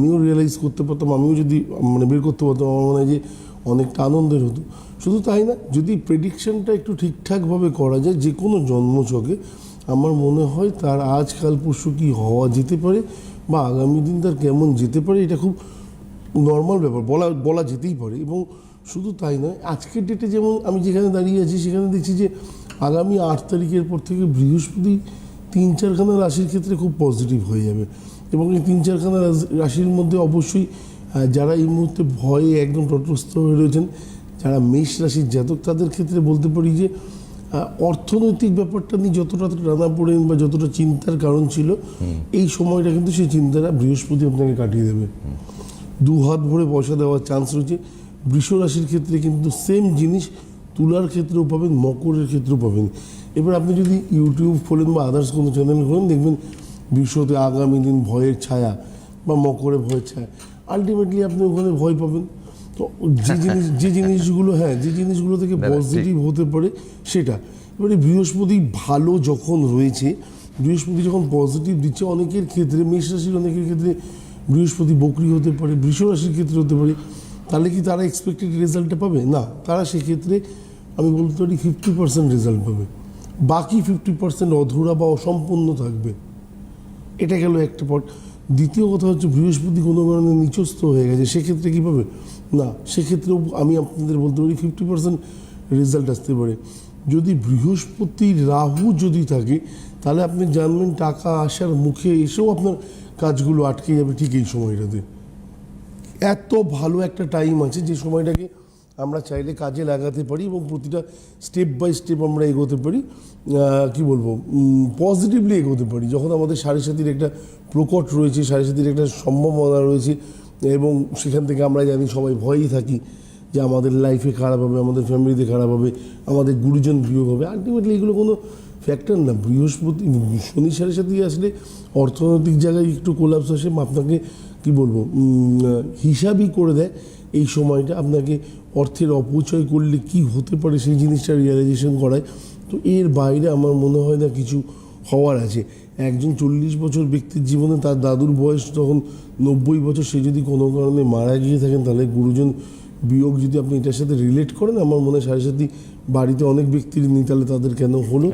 আমিও রিয়েলাইজ করতে পারতাম, আমিও যদি মানে বের করতে পারতাম, আমার মনে হয় যে অনেকটা আনন্দের হতো। শুধু তাই না, যদি প্রেডিকশনটা একটু ঠিকঠাকভাবে করা যায় যে কোনো জন্মছকে, আমার মনে হয় তার আজকাল পরশু কী হওয়া যেতে পারে বা আগামী দিন তার কেমন যেতে পারে, এটা খুব নর্মাল ব্যাপার, বলা যেতেই পারে। এবং শুধু তাই নয়, আজকের ডেটে যেমন আমি যেখানে দাঁড়িয়ে আছি সেখানে দেখছি যে আগামী 8 তারিখের পর থেকে বৃহস্পতি 3-4খানা রাশির ক্ষেত্রে খুব পজিটিভ হয়ে যাবে। এবং এই 3-4খানা রাশির মধ্যে অবশ্যই যারা এই মুহূর্তে ভয়ে একদম তটস্থ হয়ে রয়েছেন, যারা মেষ রাশির জাতক, তাদের ক্ষেত্রে বলতে পারি যে অর্থনৈতিক ব্যাপারটা নিয়ে যতটা টানা পড়েন বা যতটা চিন্তার কারণ ছিল, এই সময়টা কিন্তু সেই চিন্তাটা বৃহস্পতি আপনাকে কাটিয়ে দেবে। 2 হাত ভরে পয়সা দেওয়ার চান্স রয়েছে। বৃষ রাশির ক্ষেত্রে কিন্তু সেম জিনিস তুলার ক্ষেত্রেও পাবেন, মকরের ক্ষেত্রেও পাবেন। এবার আপনি যদি ইউটিউব খোলেন বা আদার্স কোনো চ্যানেল খোলেন, দেখবেন বৃষতে আগামী দিন ভয়ের ছায়া বা মকরে ভয়ের ছায়া, আলটিমেটলি আপনি ওখানে ভয় পাবেন। তো যে জিনিসগুলো থেকে পজিটিভ হতে পারে সেটা। এবারে বৃহস্পতি ভালো যখন রয়েছে, বৃহস্পতি যখন পজিটিভ দিচ্ছে, অনেকের ক্ষেত্রে মেষ রাশির অনেকের ক্ষেত্রে বৃহস্পতি বকরি হতে পারে, বৃষ রাশির ক্ষেত্রে হতে পারে। তাহলে কি তারা এক্সপেক্টেড রেজাল্টটা পাবে? না, তারা সেক্ষেত্রে আমি বলতে পারি 50% রেজাল্ট পাবে, বাকি 50% অধুরা বা অসম্পূর্ণ থাকবে। এটা গেল একটা পট। দ্বিতীয় কথা হচ্ছে, বৃহস্পতি কোনো কারণে নিচস্থ হয়ে গেছে, সেক্ষেত্রে কী পাবে? না, সেক্ষেত্রেও আমি আপনাদের বলতে পারি 50% রেজাল্ট আসতে পারে। যদি বৃহস্পতি রাহু যদি থাকে, তাহলে আপনি জানবেন টাকা আসার মুখে এসেও আপনার কাজগুলো আটকে যাবে ঠিক এই সময়টাতে। এত ভালো একটা টাইম আছে যে সময়টাকে আমরা চাইলে কাজে লাগাতে পারি এবং প্রতিটা স্টেপ বাই স্টেপ আমরা এগোতে পারি, কি বলবো, পজিটিভলি এগোতে পারি। যখন আমাদের সাড়ে সাতির একটা প্রকট রয়েছে, সাড়ে সাতির একটা সম্ভাবনা রয়েছে, এবং সেখান থেকে আমরা জানি সবাই ভয়ই থাকি যে আমাদের লাইফে খারাপ হবে, আমাদের ফ্যামিলিতে খারাপ হবে, আমাদের গুরুজন বিয়োগ হবে। আলটিমেটলি এগুলো কোনো ফ্যাক্টর না। বৃহস্পতি শনি সাড়ে সাথে আসলে অর্থনৈতিক জায়গায় একটু কোলাপস আসে, আপনাকে কি বলবো, হিসাবই করে দেয় এই সময়টা, আপনাকে অর্থের অপচয় করলে কি হতে পারে সেই জিনিসটা রিয়েলাইজেশন করায়। তো এর বাইরে আমার মনে হয় না কিছু হওয়ার আছে। একজন 40 বছর ব্যক্তির জীবনে তার দাদুর বয়স তখন 90 বছর, সে যদি কোনো কারণে মারা গিয়ে থাকেন, তাহলে গুরুজন বিয়োগ যদি আপনি এটার সাথে রিলেট করেন, আমার মনে হয় সাড়ে সাথে বাড়িতে অনেক ব্যক্তির নেই, তাহলে তাদের কেন হলো।